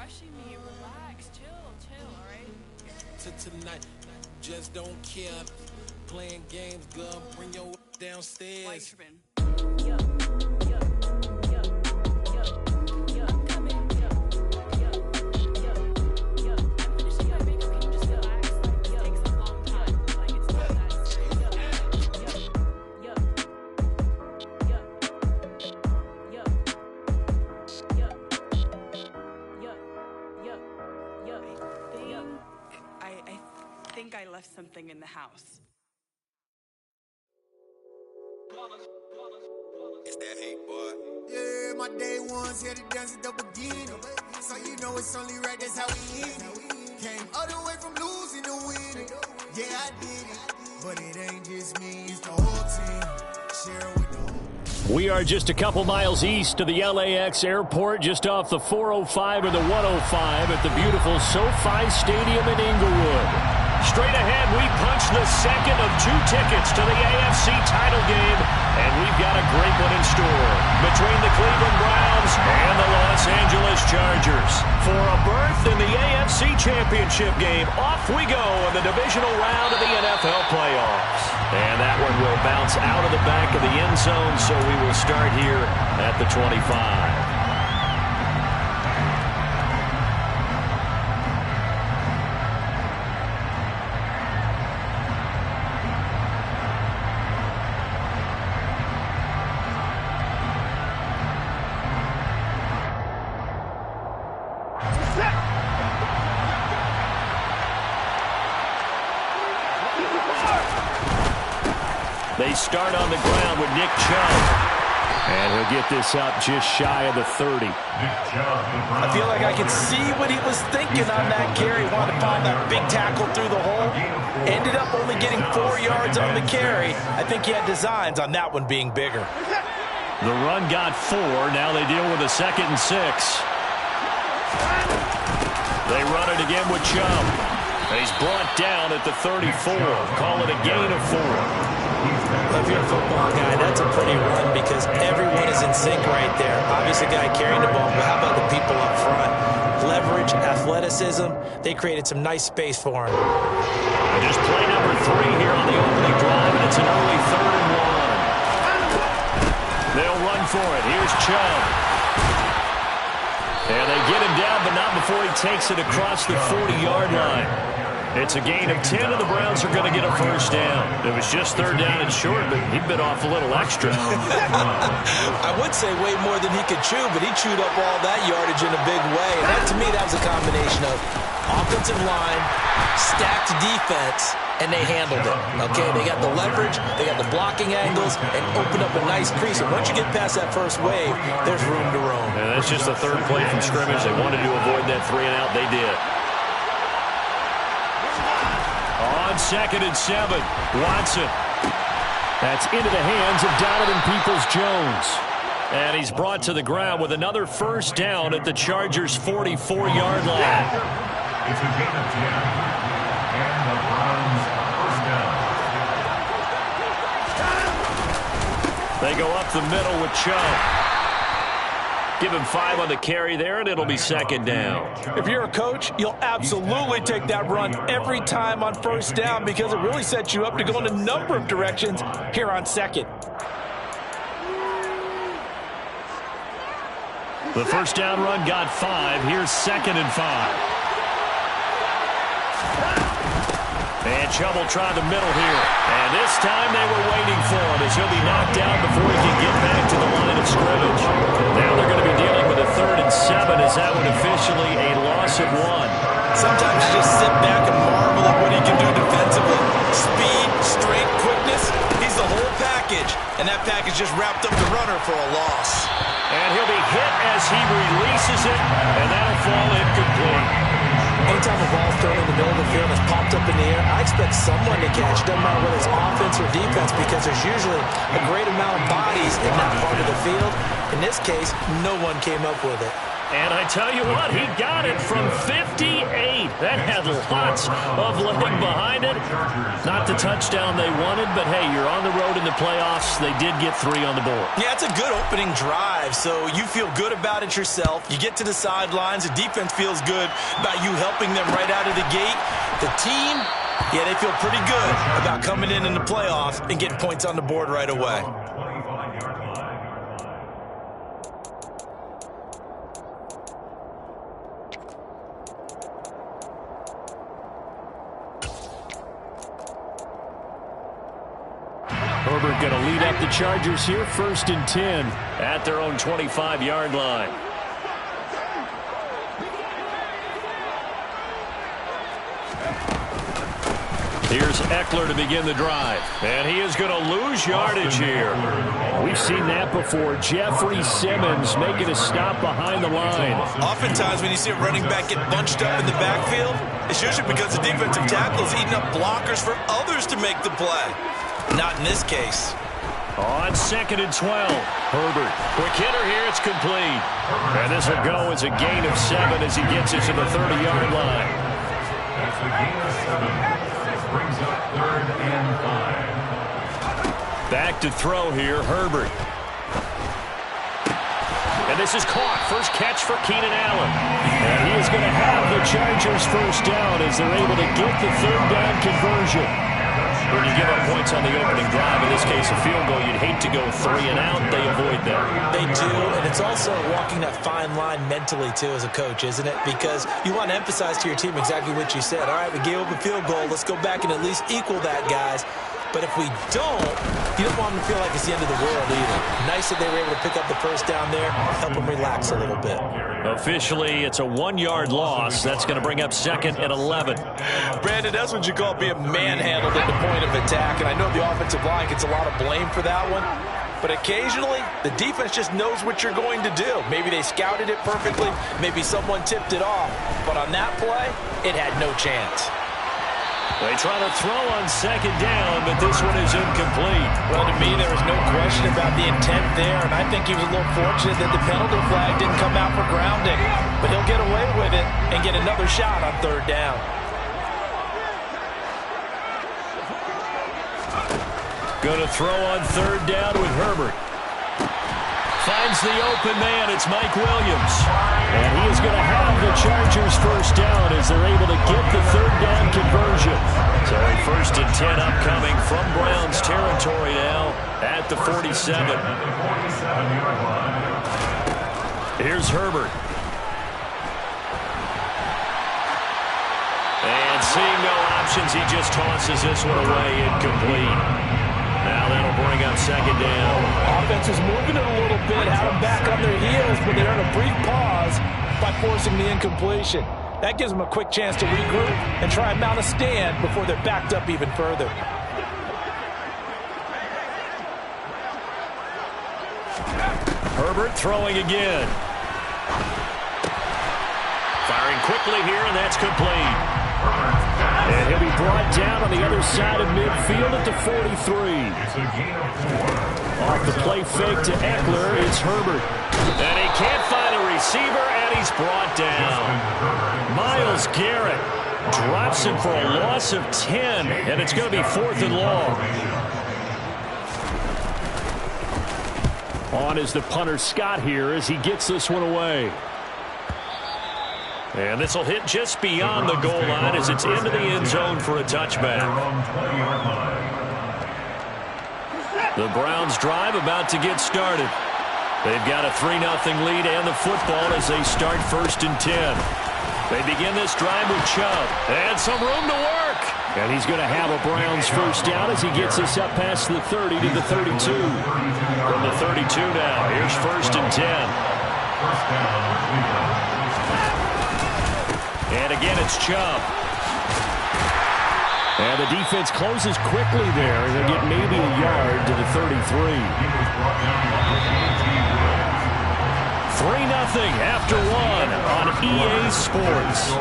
rushing me. Relax, chill, all right? Tonight, just don't care. Playing games, girl, bring your downstairs. Why you tripping? Yo, yo, yo, yo, yo, I'm coming. Yo, yo, yo, yo. I'm finishing my makeup. Can you just relax? Like, this takes a long time. Like, it's not that serious. Yo, yo, yo, yo, yo, yo, yo, yo. I think I left something in the house. It's that hate, boy. Yeah, my day ones here to dance at the beginning. So you know it's only right, that's how we end it. Came all the way from losing to winning. Yeah, I did it. But it ain't just me, it's the whole team. Share with the whole. We are just a couple miles east of the LAX airport, just off the 405 or the 105 at the beautiful SoFi Stadium in Inglewood. Straight ahead, we punch the second of 2 tickets to the AFC title game, and we've got a great one in store between the Cleveland Browns and the Los Angeles Chargers. For a berth in the AFC Championship game, off we go in the divisional round of the NFL playoffs. And that one will bounce out of the back of the end zone, so we will start here at the 25. They start on the ground with Nick Chubb. And he'll get this up just shy of the 30. I feel like I can see what he was thinking on that carry. Wanted to find that big tackle through the hole. Ended up only getting 4 yards on the carry. I think he had designs on that one being bigger. The run got 4. Now they deal with a 2nd and 6. They run it again with Chubb. And he's brought down at the 34. Call it a gain of 4. If you're a football guy, that's a pretty run because everyone is in sync right there. Obviously, the guy carrying the ball, but how about the people up front? Leverage, athleticism, they created some nice space for him. And just play number 3 here on the opening drive, and it's an early 3rd and 1. They'll run for it. Here's Chubb. And they get him down, but not before he takes it across the 40-yard line. It's a gain of 10, and the Browns are going to get a first down. It was just 3rd down and short, but he bit off a little extra. I would say way more than he could chew, but he chewed up all that yardage in a big way. And that, to me, that was a combination of offensive line, stacked defense, and they handled it. Okay, they got the leverage, they got the blocking angles, and opened up a nice crease. And once you get past that first wave, there's room to roam. And that's just the 3rd play from scrimmage. They wanted to avoid that 3-and-out. They did. On 2nd and 7, Watson. That's into the hands of Donovan Peoples-Jones. And he's brought to the ground with another first down at the Chargers' 44-yard line. It's a gain of 10, and the Browns first down. They go up the middle with Chubb. Give him 5 on the carry there, and it'll be 2nd down. If you're a coach, you'll absolutely take that run every time on first down because it really sets you up to go in a number of directions here on 2nd. The first down run got 5. Here's 2nd and 5. And Chubb will try the middle here. And this time they were waiting for him as he'll be knocked down before he can get back to the line of scrimmage. Now they're going to be dealing with a 3rd and 7 as that one officially a loss of 1. Sometimes you just sit back and marvel at what he can do defensively. Speed, strength, quickness, he's the whole package. And that package just wrapped up the runner for a loss. And he'll be hit as he releases it, and that'll fall incomplete. Anytime a ball's thrown in the middle of the field and it's popped up in the air, I expect someone to catch. Doesn't matter whether it's offense or defense because there's usually a great amount of bodies in that part of the field. In this case, no one came up with it. And I tell you what, he got it from 58. That had lots of leg behind it. Not the touchdown they wanted, but hey, you're on the road in the playoffs. They did get 3 on the board. Yeah, it's a good opening drive, so you feel good about it yourself. You get to the sidelines. The defense feels good about you helping them right out of the gate. The team, yeah, they feel pretty good about coming in the playoffs and getting points on the board right away. Herbert going to lead up the Chargers here, 1st and 10 at their own 25-yard line. Here's Eckler to begin the drive. And he is going to lose yardage here. We've seen that before. Jeffrey Simmons making a stop behind the line. Oftentimes when you see a running back get bunched up in the backfield, it's usually because the defensive tackle is eating up blockers for others to make the play. Not in this case. On 2nd and 12. Herbert. Quick hitter here. It's complete. And this will go as a gain of 7 as he gets it to the 30-yard line. That's a gain of 7. Brings up 3rd and 5. Back to throw here, Herbert. And this is caught. First catch for Keenan Allen. And he is going to have the Chargers first down as they're able to get the 3rd down conversion. When you give up points on the opening drive, in this case a field goal, you'd hate to go 3 and out. They avoid that. They do, and it's also walking that fine line mentally, too, as a coach, isn't it? Because you want to emphasize to your team exactly what you said. All right, we gave up a field goal. Let's go back and at least equal that, guys. But if we don't, you don't want them to feel like it's the end of the world either. Nice that they were able to pick up the first down there, help them relax a little bit. Officially, it's a 1-yard loss. That's going to bring up 2nd and 11. Brandon, that's what you call being manhandled at the point of attack. And I know the offensive line gets a lot of blame for that one. But occasionally, the defense just knows what you're going to do. Maybe they scouted it perfectly. Maybe someone tipped it off. But on that play, it had no chance. They try to throw on 2nd down, but this one is incomplete. Well, to me, there was no question about the intent there, and I think he was a little fortunate that the penalty flag didn't come out for grounding. But he'll get away with it and get another shot on 3rd down. Going to throw on 3rd down with Herbert. Finds the open man. It's Mike Williams. And he is going to have the Chargers first down as they're able to get the 3rd down conversion. So a 1st and 10 upcoming from Browns territory now at the 47. Here's Herbert. And seeing no options, he just tosses this one away, incomplete. Now that'll bring up 2nd down. Offense is moving it a little bit, had them back on their heels, but they earn a brief pause by forcing the incompletion. That gives them a quick chance to regroup and try and mount a stand before they're backed up even further. Herbert throwing again. Firing quickly here, and that's complete. And he'll be brought down on the other side of midfield at the 43. Off the play fake to Eckler, it's Herbert. And he can't find a receiver, and he's brought down. Myles Garrett drops him for a loss of 10, and it's going to be 4th and long. On is the punter Scott here as he gets this one away. And this will hit just beyond the goal line as it's into the end zone for a touchback. The Browns drive about to get started. They've got a 3-0 lead and the football as they start 1st and 10. They begin this drive with Chubb. And some room to work. And he's going to have a Browns first down as he gets this up past the 30 to the 32. From the 32 now, here's 1st and 10. And again, it's Chubb. And the defense closes quickly there. They'll get maybe a yard to the 33. 3-0 after 1 on EA Sports.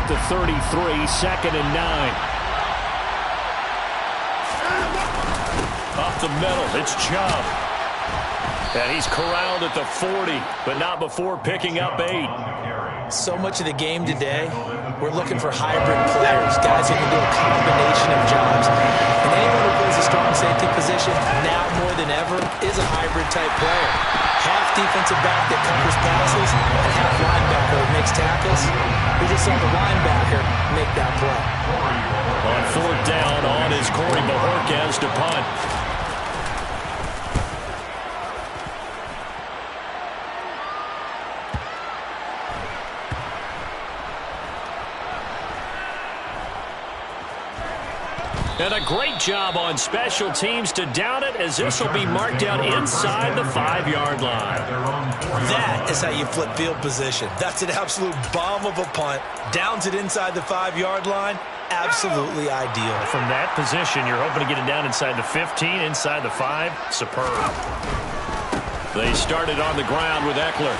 at the 33, 2nd and 9. Up the middle, it's Chubb. And he's corralled at the 40, but not before picking up 8. So much of the game today, we're looking for hybrid players, guys who can do a combination of jobs. And anyone who plays a strong safety position, now more than ever, is a hybrid-type player. Half defensive back that covers passes, and half linebacker that makes tackles. We just saw the linebacker make that play. On 4th down, on is Corey Bajorquez to punt. And a great job on special teams to down it, as this will be marked out inside the 5-yard line. That is how you flip field position. That's an absolute bomb of a punt. Downs it inside the 5-yard line. Absolutely ideal. From that position, you're hoping to get it down inside the 15, inside the 5. Superb. They started on the ground with Eckler.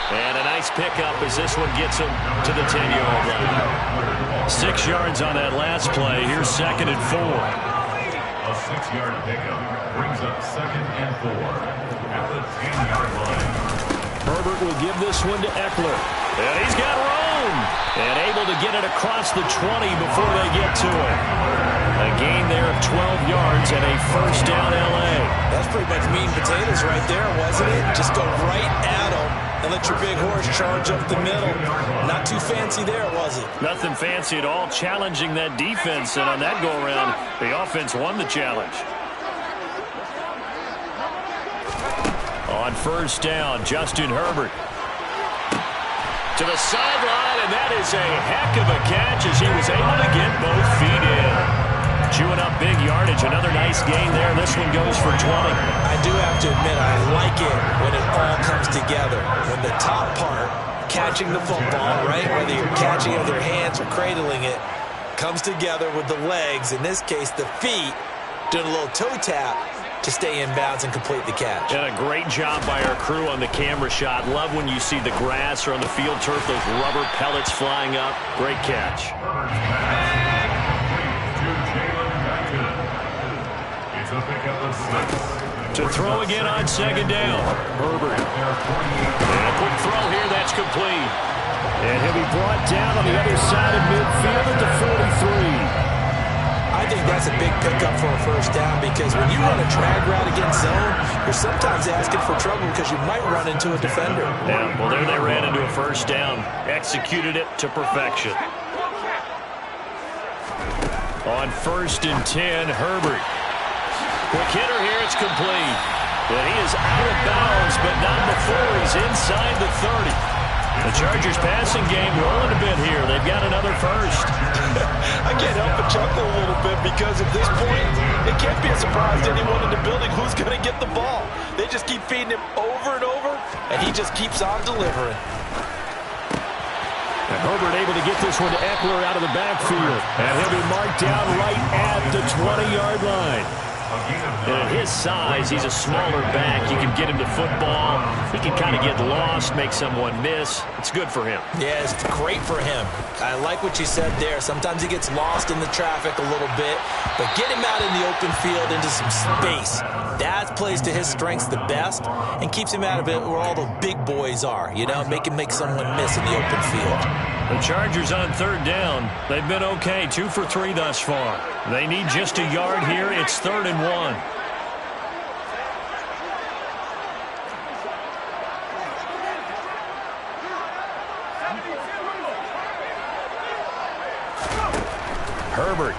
And a nice pickup as this one gets him to the 10-yard line. 6 yards on that last play. Here's 2nd and 4. A 6-yard pickup brings up 2nd and 4 at the 10-yard line. Herbert will give this one to Eckler. And he's got room. And able to get it across the 20 before they get to it. A gain there of 12 yards and a 1st down L.A. That's pretty much meat and potatoes right there, wasn't it? Just go right at them and let your big horse charge up the middle. Not too fancy there, was it? Nothing fancy at all, challenging that defense. And on that go-around, the offense won the challenge. On 1st down, Justin Herbert. To the sideline, and that is a heck of a catch as he was able to get both feet in. Chewing up big yardage. Another nice gain there. This one goes for 20. I do have to admit, I like it when it all comes together. When the top part, catching the football, right, whether you're catching it with your hands or cradling it, comes together with the legs, in this case the feet, doing a little toe tap to stay in bounds and complete the catch. And a great job by our crew on the camera shot. Love when you see the grass or on the field turf, those rubber pellets flying up. Great catch. It's a pickup of 6. To throw again on 2nd down. Herbert. And a quick throw here, that's complete. And he'll be brought down on the other side of midfield at the 43. I think that's a big pickup for a 1st down, because when you run a drag route against zone, you're sometimes asking for trouble because you might run into a defender. Yeah, well, there they ran into a 1st down. Executed it to perfection. On 1st and 10, Herbert. Quick hitter here, it's complete. And he is out of bounds, but not before he's inside the 30. The Chargers passing game rolling a bit here. They've got another 1st. I can't help but chuckle a little bit, because at this point, it can't be a surprise to anyone in the building who's going to get the ball. They just keep feeding him over and over, and he just keeps on delivering. And Herbert able to get this one to Eckler out of the backfield. And he'll be marked down right at the 20-yard line. And at his size, he's a smaller back. You can get him to football. He can kind of get lost, make someone miss. It's good for him. Yeah, it's great for him. I like what you said there. Sometimes he gets lost in the traffic a little bit, but get him out in the open field into some space. That plays to his strengths the best and keeps him out of it where all the big boys are, you know, make him make someone miss in the open field. The Chargers on 3rd down. They've been okay, 2 for 3 thus far. They need just a yard here. It's 3rd and 1. Herbert.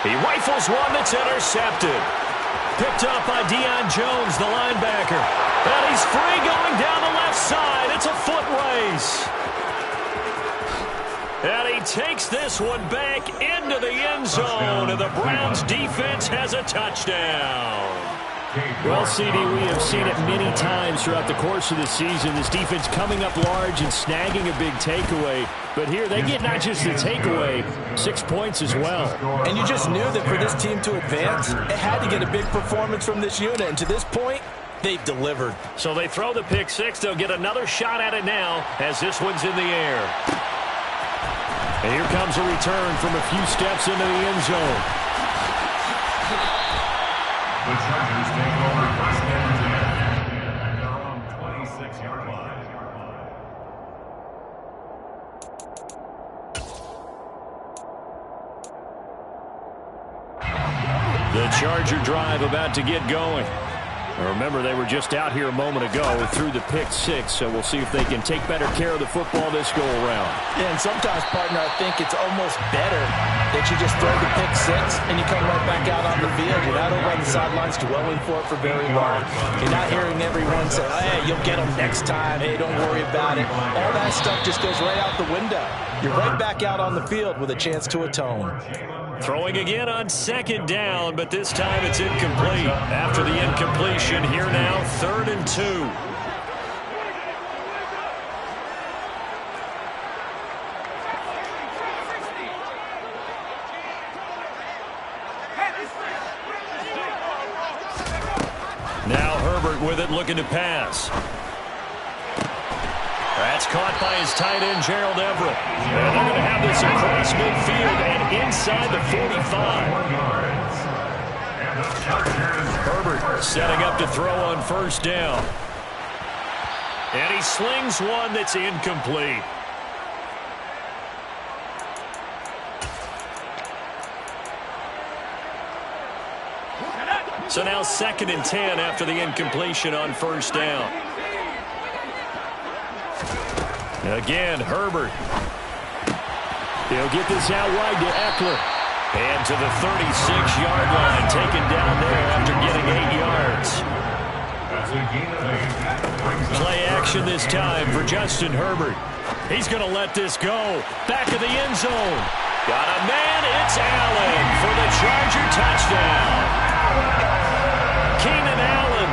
He rifles one that's intercepted. Picked up by Deion Jones, the linebacker. And he's free going down the left side. It's a foot race. And he takes this one back into the end zone, and the Browns defense has a touchdown. Well, CD, we have seen it many times throughout the course of the season. This defense coming up large and snagging a big takeaway. But here they get not just the takeaway, 6 points as well. And you just knew that for this team to advance, it had to get a big performance from this unit. And to this point, they've delivered. So they throw the pick six. They'll get another shot at it now as this one's in the air. And here comes a return from a few steps into the end zone. The Chargers take over first and 10 at their own 26-yard line. The Charger drive about to get going. Remember, they were just out here a moment ago through the pick six, so we'll see if they can take better care of the football this go-around. Yeah, and sometimes, partner, I think it's almost better that you just throw the pick six and you come right back out on the field. You're not over on the sidelines dwelling for it for very long. You're not hearing everyone say, hey, you'll get them next time. Hey, don't worry about it. All that stuff just goes right out the window. You're right back out on the field with a chance to atone. Throwing again on second down, but this time it's incomplete. After the incompletion, here now, 3rd and 2. Now Herbert with it, looking to pass. That's caught by his tight end, Gerald Everett. And they're going to have this across midfield and inside the 45. Herbert setting up to throw on first down. And he slings one that's incomplete. So now 2nd and 10 after the incompletion on first down. Again, Herbert. He'll get this out wide to Eckler. And to the 36-yard line, taken down there after getting 8 yards. Play action this time for Justin Herbert. He's going to let this go. Back of the end zone. Got a man. It's Allen for the Charger touchdown. Keenan Allen.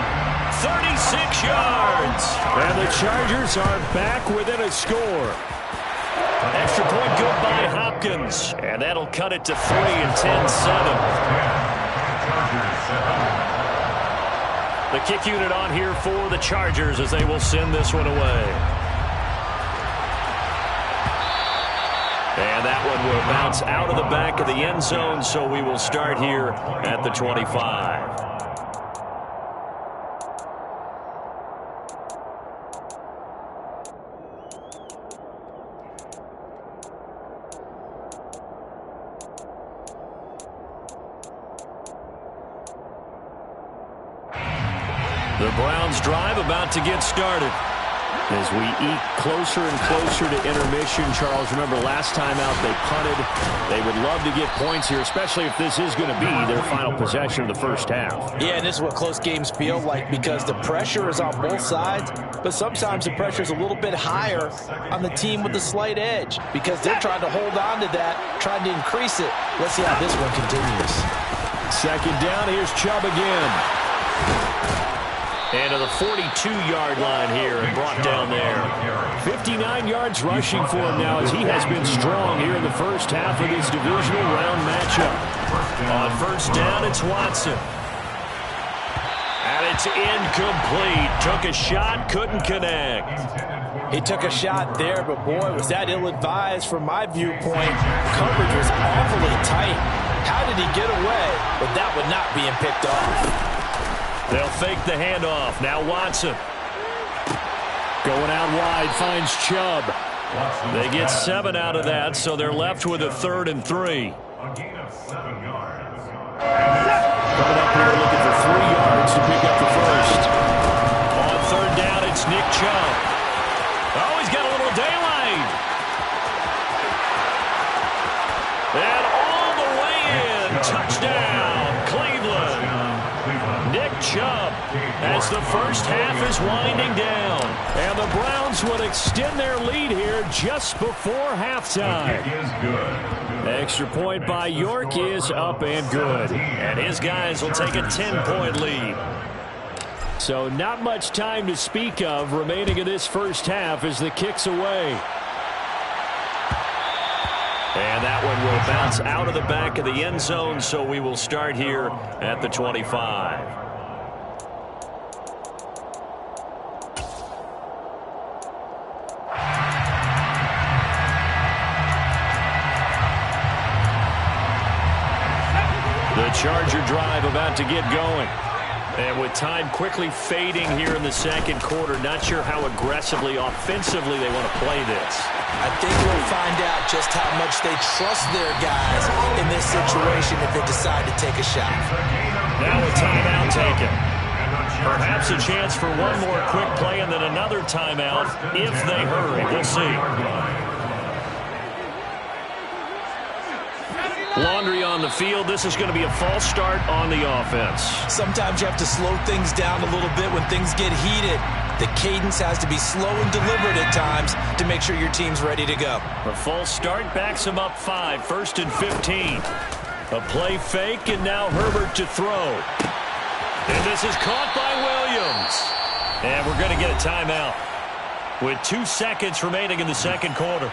36 yards. And the Chargers are back within a score. Extra point good by Hopkins. And that'll cut it to 3 and 10-7. The kick unit on here for the Chargers as they will send this one away. And that one will bounce out of the back of the end zone, so we will start here at the 25. The Browns drive about to get started. As we eke closer and closer to intermission, Charles, remember last time out they punted. They would love to get points here, especially if this is going to be their final possession of the first half. Yeah, and this is what close games feel like because the pressure is on both sides, but sometimes the pressure is a little bit higher on the team with the slight edge because they're trying to hold on to that, trying to increase it. Let's see how this one continues. 2nd down, here's Chubb again. And to the 42-yard line here and brought down there. 59 yards rushing for him now as he has been strong here in the first half of this divisional round matchup. On first down, it's Watson. And it's incomplete. Took a shot, couldn't connect. He took a shot there, but boy, was that ill-advised from my viewpoint. Coverage was awfully tight. How did he get away with that one not being picked off? They'll fake the handoff. Now Watson. Going out wide, finds Chubb. They get 7 out of that, so they're left with a 3rd and 3. A gain of 7 yards. Coming up here looking for 3 yards to pick up the first. On 3rd down, it's Nick Chubb. Oh, he's got a little daylight. And all the way in. Touchdown, Cleveland. Nick Chubb as the first half is winding down. And the Browns would extend their lead here just before halftime. Extra point by York is up and good. And his guys will take a 10-point lead. So not much time to speak of remaining in this first half as the kick's away. And that one will bounce out of the back of the end zone, so we will start here at the 25. Charger drive about to get going. And with time quickly fading here in the second quarter, not sure how aggressively, offensively they want to play this. I think we'll find out just how much they trust their guys in this situation if they decide to take a shot. Now a timeout taken. Perhaps a chance for one more quick play and then another timeout if they hurry. We'll see. Laundry on the field. This is going to be a false start on the offense. Sometimes you have to slow things down a little bit when things get heated. The cadence has to be slow and deliberate at times to make sure your team's ready to go. A false start backs him up 5, 1st and 15. A play fake, and now Herbert to throw. And this is caught by Williams. And we're going to get a timeout with 2 seconds remaining in the second quarter.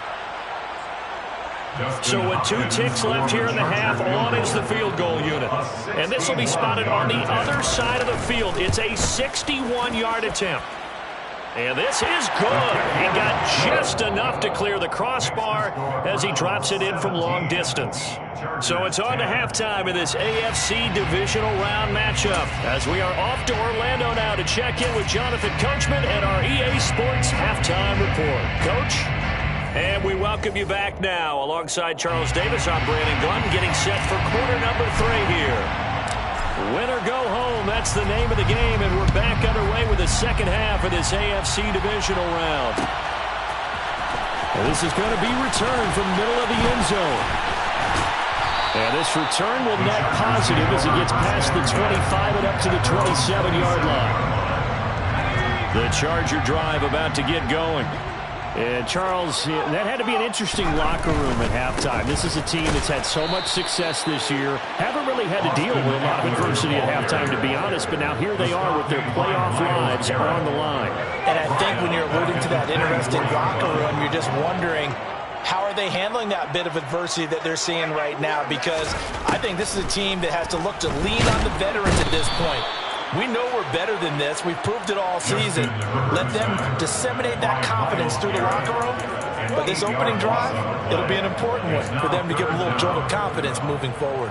So with 2 ticks left here in the half, on is the field goal unit. And this will be spotted on the other side of the field. It's a 61-yard attempt. And this is good. He got just enough to clear the crossbar as he drops it in from long distance. So it's on to halftime in this AFC divisional round matchup as we are off to Orlando now to check in with Jonathan Coachman and our EA Sports halftime report. Coach? And we welcome you back now. Alongside Charles Davis, I'm Brandon Glenn, getting set for quarter number 3 here. Win or go home, that's the name of the game, and we're back underway with the second half of this AFC divisional round. And this is going to be returned from the middle of the end zone. And this return will net positive as it gets past the 25 and up to the 27-yard line. The Charger drive about to get going. And Charles, that had to be an interesting locker room at halftime. This is a team that's had so much success this year. Haven't really had to deal with a lot of adversity at halftime, to be honest. But now here they are with their playoff lives on the line. And I think when you're alluding to that interesting locker room, you're just wondering, how are they handling that bit of adversity that they're seeing right now? Because I think this is a team that has to look to lean on the veterans at this point. We know we're better than this. We've proved it all season. Let them disseminate that confidence through the locker room. But this opening drive, it'll be an important one for them to give a little jolt of confidence moving forward.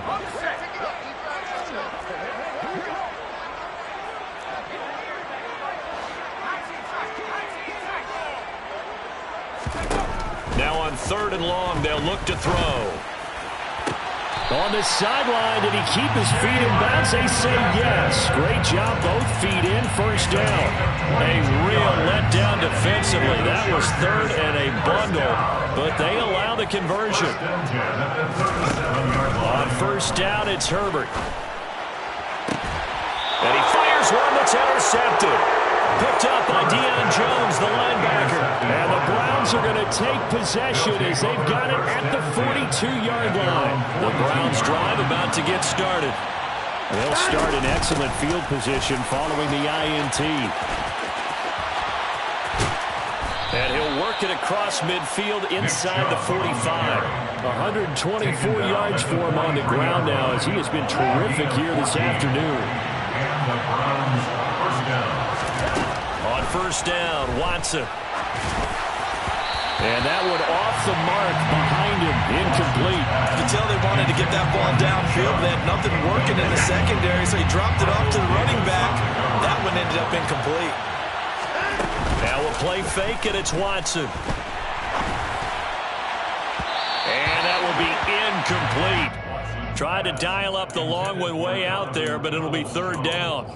Now on 3rd and long, they'll look to throw. On the sideline, did he keep his feet in bounds? They say yes. Great job, both feet in, first down. A real letdown defensively. That was 3rd and a bundle, but they allow the conversion. On first down, it's Herbert. And he fires one that's intercepted. Picked up by Deion Jones, the linebacker. And the Browns are going to take possession as they've got it at the 42-yard line. The Browns drive about to get started. They'll start in excellent field position following the INT. And he'll work it across midfield inside the 45. 124 yards for him on the ground now as he has been terrific here this afternoon. And the Browns first down. On first down, Watson. And that one off the mark behind him, incomplete. You can tell they wanted to get that ball downfield. They had nothing working in the secondary, so he dropped it off to the running back. That one ended up incomplete. Now a play fake, and it's Watson. And that will be incomplete. Tried to dial up the long one way out there, but it'll be 3rd down.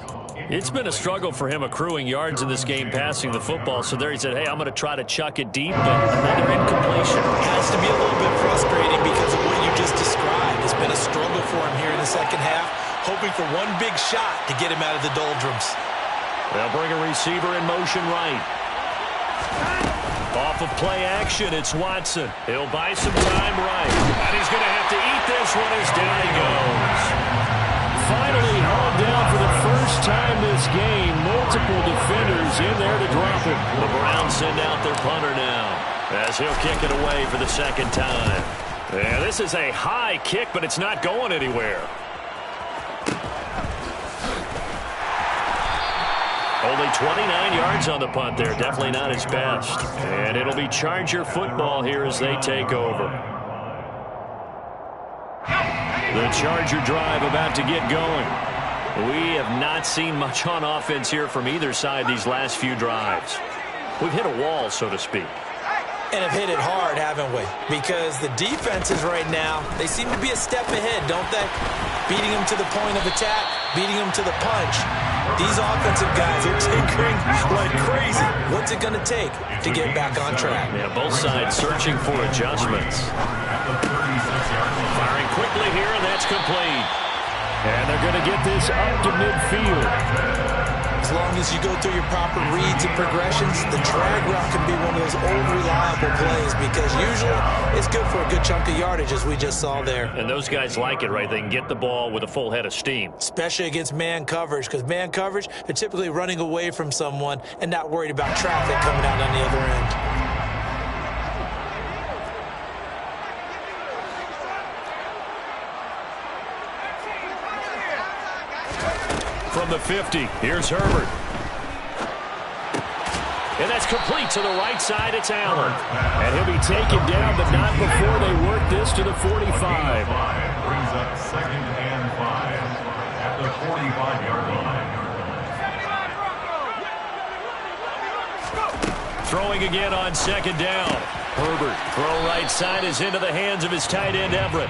It's been a struggle for him accruing yards in this game passing the football. So there he said, hey, I'm going to try to chuck it deep, but another incompletion. It has to be a little bit frustrating because of what you just described. It's been a struggle for him here in the second half, hoping for one big shot to get him out of the doldrums. They'll bring a receiver in motion right. Off of play action, it's Watson. He'll buy some time right. And he's going to have to eat this one as down he goes. Finally hauled down for the first time this game. Multiple defenders in there to drop him. The Browns send out their punter now as he'll kick it away for the second time. Yeah, this is a high kick, but it's not going anywhere. Only 29 yards on the punt there. Definitely not his best. And it'll be Charger football here as they take over. The Charger drive about to get going. We have not seen much on offense here from either side these last few drives. We've hit a wall, so to speak. And have hit it hard, haven't we? Because the defenses right now, they seem to be a step ahead, don't they? Beating them to the point of attack, beating them to the punch. These offensive guys are tinkering like crazy. What's it going to take to get back on track? Yeah, both sides searching for adjustments. Firing quickly here, and that's complete. And they're going to get this up to midfield. As long as you go through your proper reads and progressions, the drag route can be one of those old reliable plays because usually it's good for a good chunk of yardage, as we just saw there. And those guys like it, right? They can get the ball with a full head of steam. Especially against man coverage, because man coverage, they're typically running away from someone and not worried about traffic coming out on the other end. From the 50, here's Herbert. And that's complete to the right side. It's Allen. And he'll be taken down, but not before they work this to the 45. Brings up 2nd and 5 at the 45-yard line. Throwing again on 2nd down. Herbert, throw right side is into the hands of his tight end, Everett.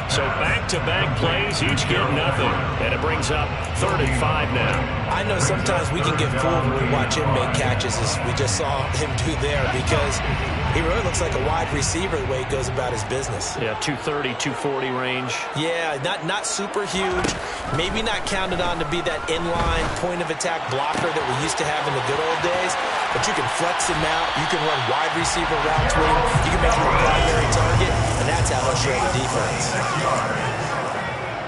So back-to-back plays, each get nothing. And it brings up 3rd and 5 now. I know sometimes we can get fooled when we watch him make catches, as we just saw him do there, because he really looks like a wide receiver the way he goes about his business. Yeah, 230, 240 range. Yeah, not super huge. Maybe not counted on to be that inline point-of-attack blocker that we used to have in the good old days, but you can flex him out. You can run wide receiver routes with him. You can make him a primary target, and that's how he'll show the defense.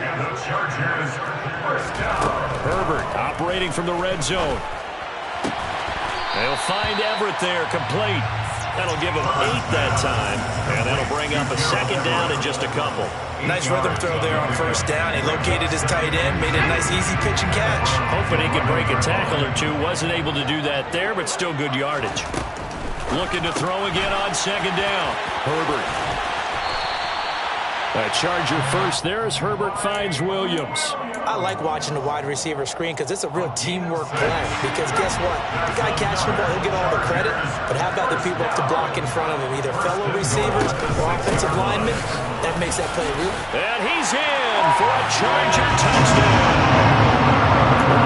And the Chargers, first down. Herbert operating from the red zone. They'll find Everett there, complete. That'll give him 8 that time, and that'll bring up a 2nd down and just a couple. Nice rhythm throw there on 1st down. He located his tight end, made a nice easy pitch and catch. Hoping he could break a tackle or two. Wasn't able to do that there, but still good yardage. Looking to throw again on 2nd down. Herbert. A Charger first there as Herbert finds Williams. I like watching the wide receiver screen because it's a real teamwork play. Because guess what? The guy catching the ball, he'll get all the credit. But how about the people up to block in front of him? Either fellow receivers or offensive linemen. That makes that play real. And he's in for a Charger touchdown.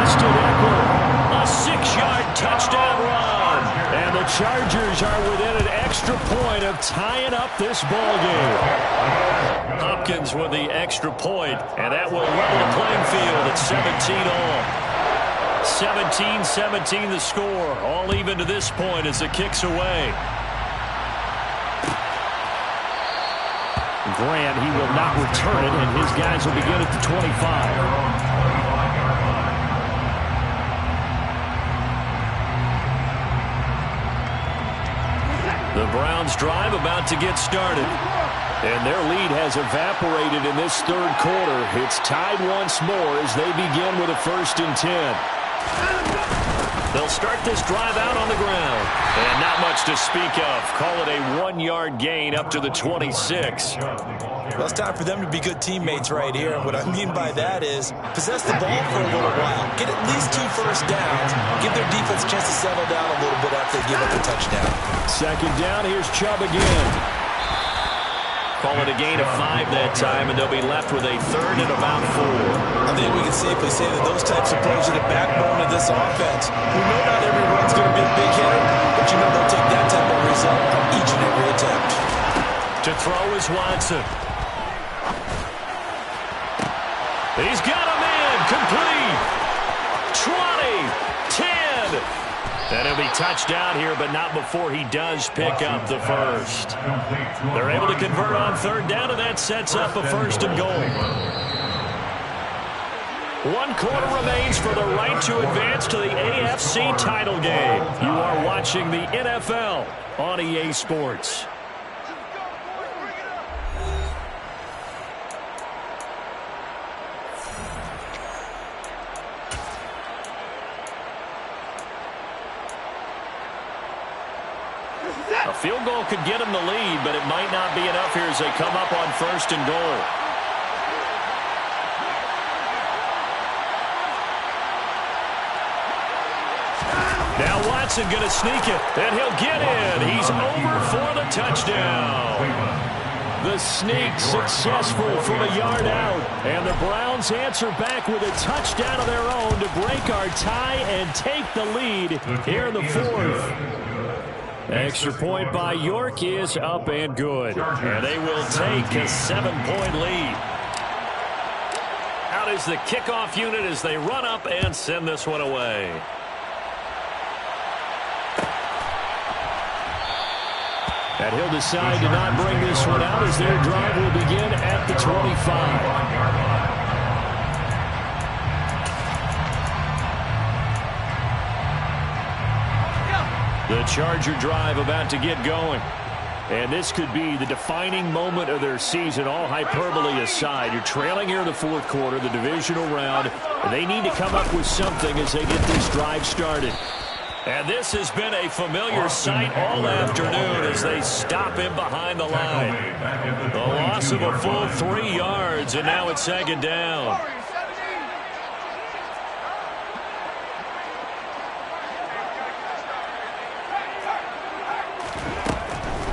Austin Eckler, a 6-yard touchdown run. And the Chargers are within an extra point of tying up this ball game. Hopkins with the extra point, and that will level the playing field at 17 all. 17-17 the score, all even to this point as the kick's away. Grant, he will not return it, and his guys will begin at the 25. The Browns drive about to get started. And their lead has evaporated in this 3rd quarter. It's tied once more as they begin with a 1st and 10. They'll start this drive out on the ground. And not much to speak of. Call it a 1-yard gain up to the 26. Well, it's time for them to be good teammates right here. And what I mean by that is possess the ball for a little while. Get at least 2 first downs. Give their defense a chance to settle down a little bit after they give up a touchdown. 2nd down, here's Chubb again. Call it a gain of 5 that time, and they'll be left with a 3rd and about 4. I think we can safely say that those types of plays are the backbone of this offense. We know not every run's going to be a big hitter, but you know they'll take that type of result on each and every attempt. To throw is Watson. He's got him in, complete. 20, 10. And he'll be touched down here, but not before he does pick up the 1st. They're able to convert on 3rd down, and that sets up a 1st and goal. 1 quarter remains for the right to advance to the AFC title game. You are watching the NFL on EA Sports. A field goal could get them the lead, but it might not be enough here as they come up on 1st and goal. Now Watson going to sneak it, and he'll get in. He's over for the touchdown. The sneak successful from a yard out. And the Browns answer back with a touchdown of their own to break our tie and take the lead here in the fourth. Extra point by York is up and good. And they will take a 7-point lead. Out is the kickoff unit as they run up and send this one away. And he'll decide to not bring this one out as their drive will begin at the 25. The Charger drive about to get going. And this could be the defining moment of their season, all hyperbole aside. You're trailing here in the fourth quarter, the divisional round. And they need to come up with something as they get this drive started. And this has been a familiar sight all afternoon as they stop him behind the line. The loss of a full 3 yards, and now it's second down.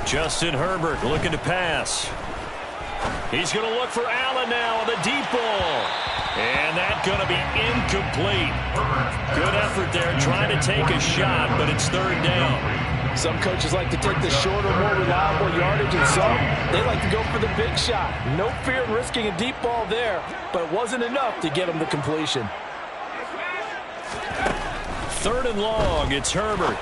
Justin Herbert looking to pass. He's going to look for Allen now on the deep ball. And that's going to be incomplete. Good effort there trying to take a shot, but it's third down. Some coaches like to take the shorter, more reliable yardage, and some, they like to go for the big shot. No fear in risking a deep ball there, but it wasn't enough to get him the completion. Third and long, it's Herbert.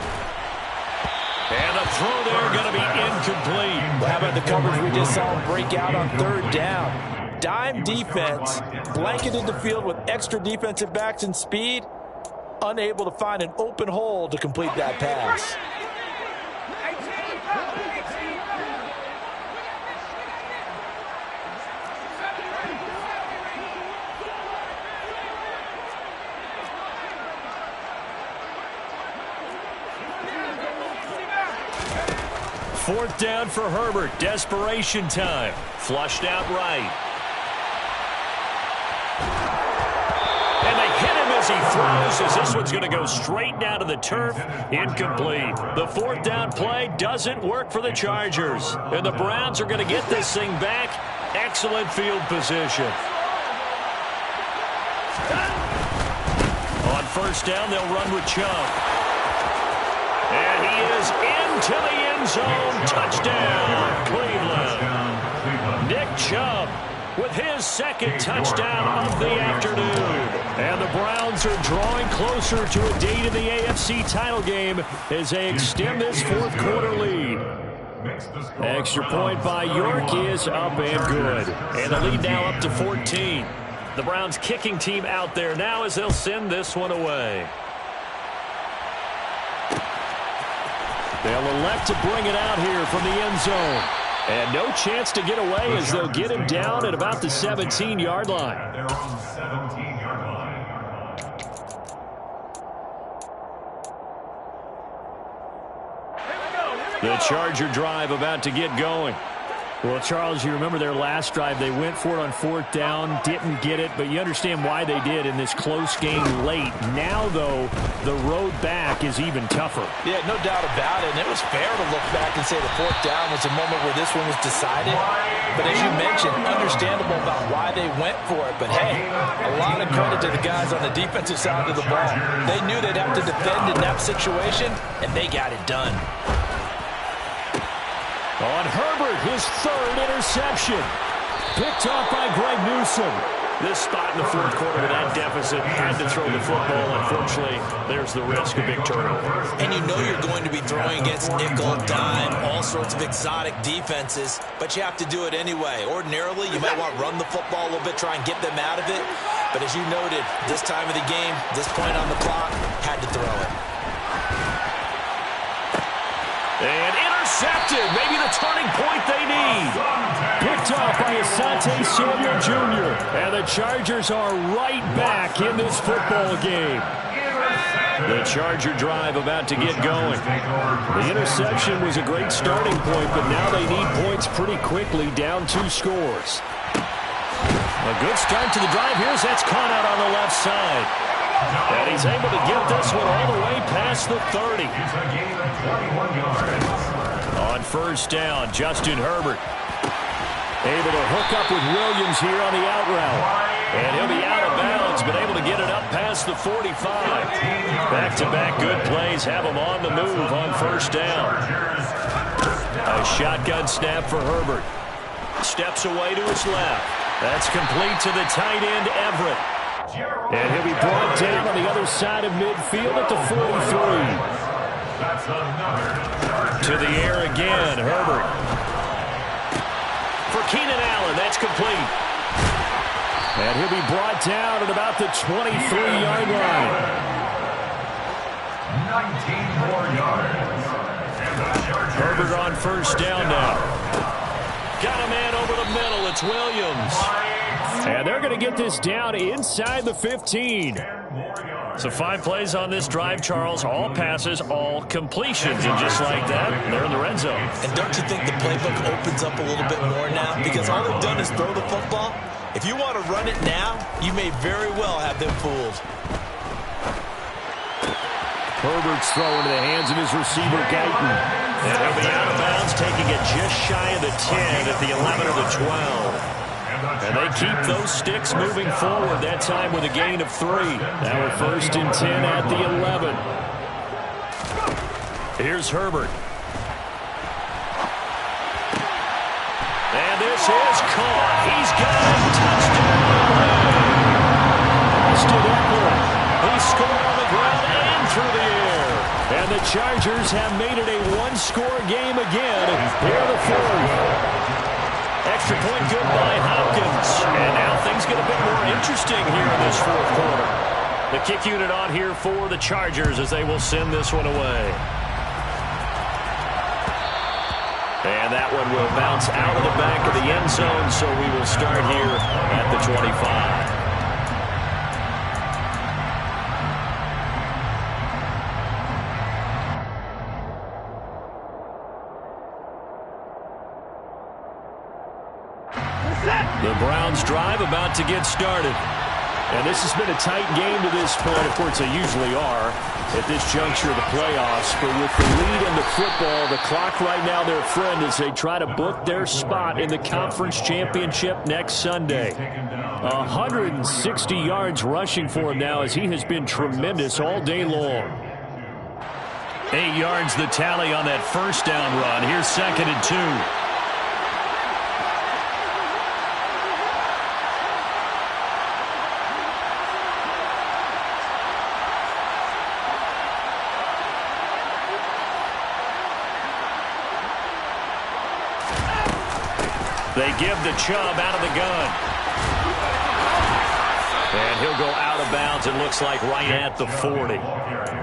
And the throw there going to be incomplete. Well, how about the coverage we just saw him break out on third down? Dime defense, blanketed the field with extra defensive backs and speed, unable to find an open hole to complete that pass. Fourth down for Herbert. Desperation time. Flushed out right. And they hit him as he throws, as this one's going to go straight down to the turf. Incomplete. The fourth down play doesn't work for the Chargers. And the Browns are going to get this thing back. Excellent field position. On first down, they'll run with Chubb. And he is into the end zone. Touchdown, Cleveland. Nick Chubb with his second touchdown of the afternoon. And the Browns are drawing closer to a date in the AFC title game as they extend this fourth quarter lead. Extra point by York is up and good. And the lead now up to 14. The Browns kicking team out there now as they'll send this one away. They'll elect to bring it out here from the end zone. And no chance to get away as they'll get him down at about the 17-yard line. They're on the 17-yard line. The Charger drive about to get going. Well, Charles, you remember their last drive. They went for it on fourth down, didn't get it, but you understand why they did in this close game late. Now, though, the road back is even tougher. Yeah, no doubt about it. And it was fair to look back and say the fourth down was a moment where this one was decided. But as you mentioned, understandable about why they went for it. But, hey, a lot of credit to the guys on the defensive side of the ball. They knew they'd have to defend in that situation, and they got it done. On Herbert, his third interception. Picked off by Greg Newsome. This spot in the fourth quarter with that deficit, had to throw the football. Unfortunately, there's the risk of big turnover. And you know you're going to be throwing against nickel, dime, all sorts of exotic defenses, but you have to do it anyway. Ordinarily, you might want to run the football a little bit, try and get them out of it. But as you noted, this time of the game, this point on the clock, had to throw it. And intercepted. Maybe the turning point they need. Picked off by Asante Samuel Jr. And the Chargers are right back in this football game. The Charger drive about to get going. The interception was a great starting point, but now they need points pretty quickly, down 2 scores. A good start to the drive. Here's that's caught out on the left side. And he's able to get this one all the way past the 30. It's a gain of 21 yards. On first down, Justin Herbert able to hook up with Williams here on the out route. And he'll be out of bounds, but able to get it up past the 45. Back-to-back good plays have him on the move on first down. A shotgun snap for Herbert. Steps away to his left. That's complete to the tight end, Everett. And he'll be brought down on the other side of midfield at the 43. That's another. To the air again, Herbert. For Keenan Allen, that's complete. And he'll be brought down at about the 23-yard line. 19 more yards. Herbert on first down now. Got a man over the middle. It's Williams. And they're going to get this down inside the 15. So 5 plays on this drive, Charles. All passes, all completions. And just like that, they're in the red zone. And don't you think the playbook opens up a little bit more now? Because all they've done is throw the football. If you want to run it now, you may very well have them fooled. Herbert's throwing to the hands of his receiver, Guyton. And he'll be out of bounds, taking it just shy of the 10 at the 11 or the 12. And they keep those sticks moving forward, that time with a gain of 3. Now we're first and 10 at the 11. Here's Herbert. And this is caught. He's got a touchdown. Austin Eckler. He scored on the ground and through the air. And the Chargers have made it a one-score game again here in the fourth. Extra point good by Hopkins. And now things get a bit more interesting here in this fourth quarter. The kick unit on here for the Chargers as they will send this one away. And that one will bounce out of the back of the end zone, so we will start here at the 25. The Browns drive about to get started. And this has been a tight game to this point. Of course, they usually are at this juncture of the playoffs. But with the lead in the football, the clock right now their friend as they try to book their spot in the conference championship next Sunday. 160 yards rushing for him now as he has been tremendous all day long. 8 yards the tally on that first down run. Here's 2nd and 2. They give the Chubb out of the gun. And he'll go out of bounds, it looks like, right at the 40.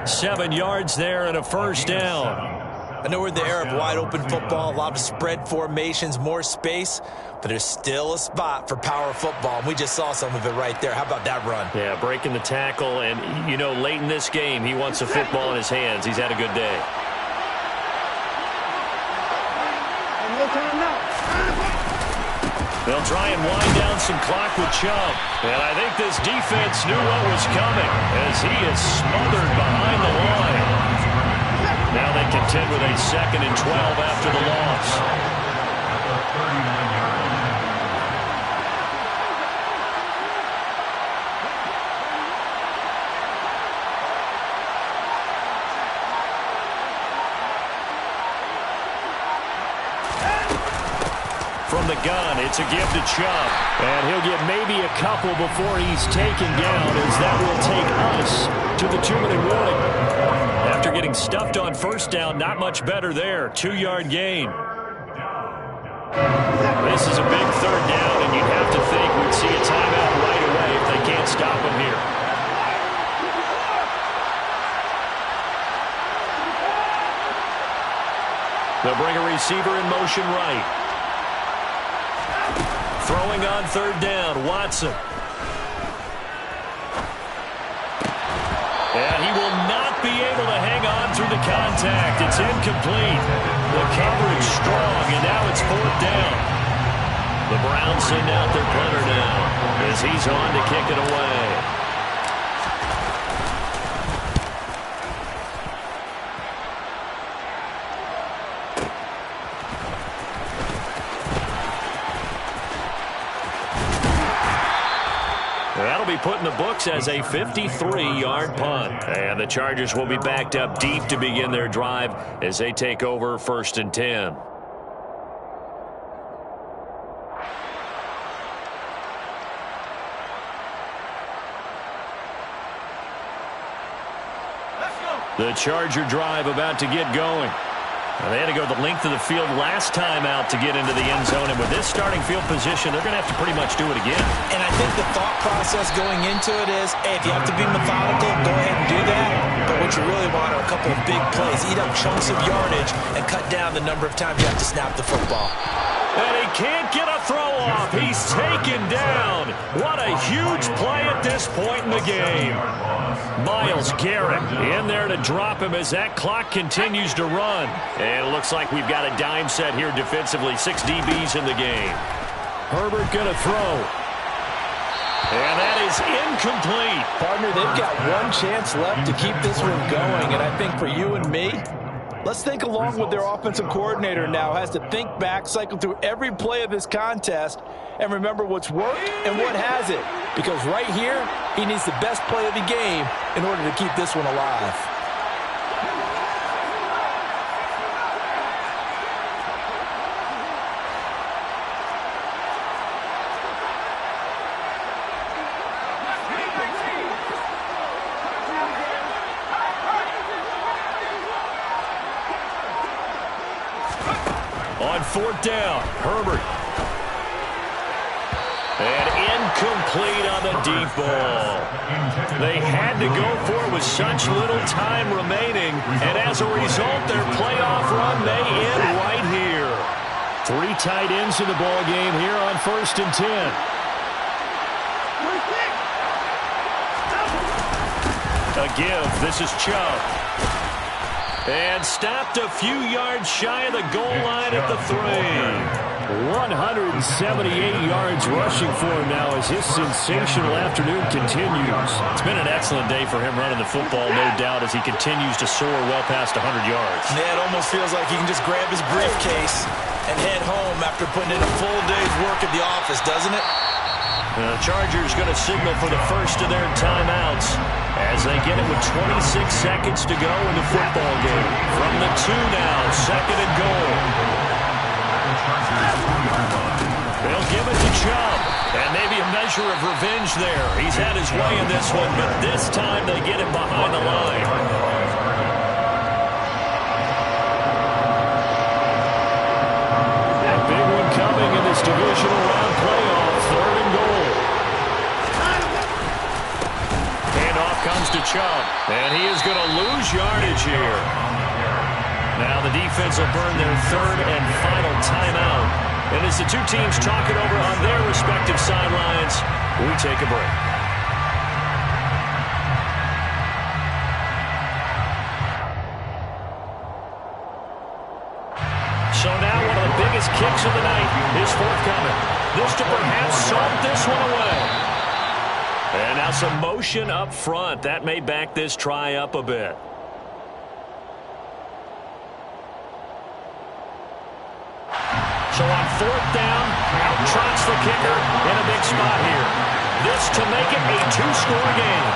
7 yards there and a first down. I know we're in the era of wide-open football, a lot of spread formations, more space, but there's still a spot for power football, and we just saw some of it right there. How about that run? Yeah, breaking the tackle, and, you know, late in this game, he wants the football in his hands. He's had a good day. They'll try and wind down some clock with Chubb. And I think this defense knew what was coming as he is smothered behind the line. Now they contend with a 2nd and 12 after the loss. From the gun, it's a give to Chubb. And he'll get maybe a couple before he's taken down as that will take us to the 2-minute warning. After getting stuffed on first down, not much better there. 2-yard gain. This is a big 3rd down, and you'd have to think we'd see a timeout right away if they can't stop him here. They'll bring a receiver in motion right. Throwing on 3rd down, Watson. And he will not be able to hang on through the contact. It's incomplete. The coverage strong, and now it's 4th down. The Browns send out their punter now as he's on to kick it away. put in the books as a 53-yard punt. And the Chargers will be backed up deep to begin their drive as they take over 1st and 10. The Charger drive about to get going. Well, they had to go the length of the field last time out to get into the end zone, and with this starting field position, they're going to have to pretty much do it again. And I think the thought process going into it is, hey, if you have to be methodical, go ahead and do that. But what you really want are a couple of big plays, eat up chunks of yardage, and cut down the number of times you have to snap the football. And he can't get a throw off. He's taken down. What a huge play at this point in the game. Myles Garrett in there to drop him as that clock continues to run. And it looks like we've got a dime set here defensively. 6 DBs in the game. Herbert going to throw. And that is incomplete. Partner, they've got one chance left to keep this one going. And I think for you and me, let's think along with their offensive coordinator now. Has to think back, cycle through every play of this contest, and remember what's worked and what hasn't. Because right here, he needs the best play of the game in order to keep this one alive. On 4th down, Herbert. And incomplete on the deep ball. They had to go for it with such little time remaining, and as a result, their playoff run may end right here. 3 tight ends in the ball game here on 1st and 10. A give. This is Chubb. And stopped a few yards shy of the goal line at the 3. 178 yards rushing for him now as his sensational afternoon continues. It's been an excellent day for him running the football, no doubt, as he continues to soar well past 100 yards. Yeah, it almost feels like he can just grab his briefcase and head home after putting in a full day's work at the office, doesn't it? The Chargers going to signal for the first of their timeouts as they get it with 26 seconds to go in the football game. From the 2 now, 2nd and goal. They'll give it to Chubb, and maybe a measure of revenge there. He's had his way in this one, but this time they get him behind the line. That big one coming in this divisional round playoff, 3rd and goal. Handoff comes to Chubb, and he is going to lose yardage here. Now the defense will burn their 3rd and final timeout. And as the two teams talk it over on their respective sidelines, we take a break. So now one of the biggest kicks of the night is forthcoming. This to perhaps salt this one away. And now some motion up front. That may back this try up a bit. So on 4th down, out trots the kicker in a big spot here. This to make it a 2-score game.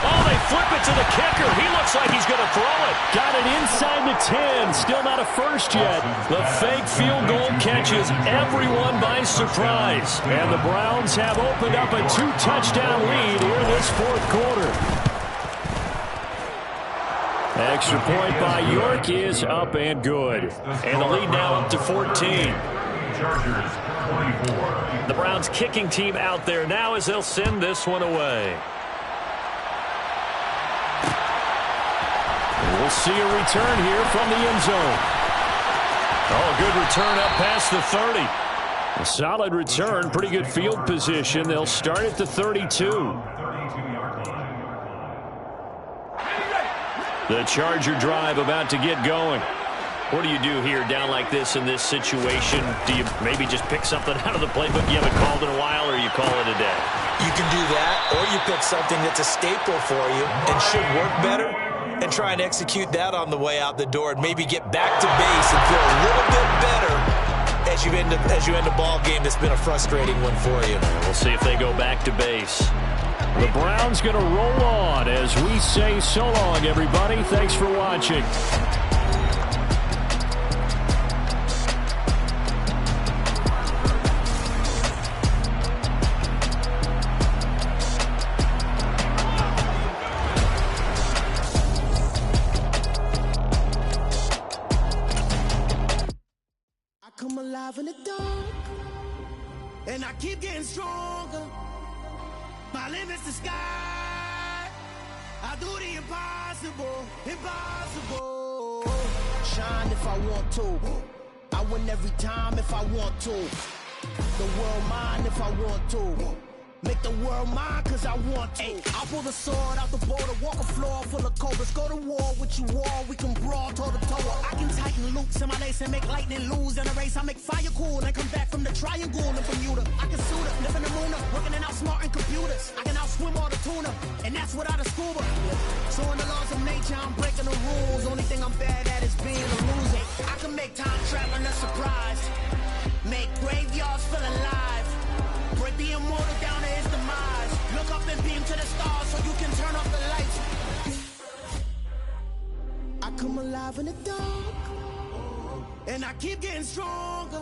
Oh, they flip it to the kicker. He looks like he's going to throw it. Got it inside the 10. Still not a first yet. The fake field goal catches everyone by surprise. And the Browns have opened up a 2-touchdown lead here in this 4th quarter. Extra point by York is up and good. And the lead now up to 14. Chargers 24. The Browns kicking team out there now as they'll send this one away. We'll see a return here from the end zone. Oh, a good return up past the 30. A solid return, pretty good field position. They'll start at the 32. The Charger drive about to get going. What do you do here down like this in this situation? Do you maybe just pick something out of the playbook you haven't called in a while, or you call it a day? You can do that, or you pick something that's a staple for you and should work better and try and execute that on the way out the door and maybe get back to base and feel a little bit better as you end the ball game that's been a frustrating one for you. We'll see if they go back to base. The Browns going to roll on as we say so long, everybody. Thanks for watching. Come alive in the dark, and I keep getting stronger. My limit's the sky. I do the impossible, impossible. Shine if I want to. I win every time if I want to. The world mine if I want to. Make the world mine cause I want to. Ay, I'll pull the sword out the border, walk a floor full of cobras. Go to war with you all, we can brawl toe to toe. I can tighten loops in my lace and make lightning lose in a race. I make fire cool and come back from the triangle in Bermuda. I can suit up, live in the moon up, working and outsmarting computers. I can outswim all the tuna, and that's without a scuba. So in the laws of nature, I'm breaking the rules. Only thing I'm bad at is being a loser. I can make time traveling a surprise, make graveyards feel alive. Break the immortal down to his demise. Look up and beam to the stars so you can turn off the lights. I come alive in the dark, and I keep getting stronger.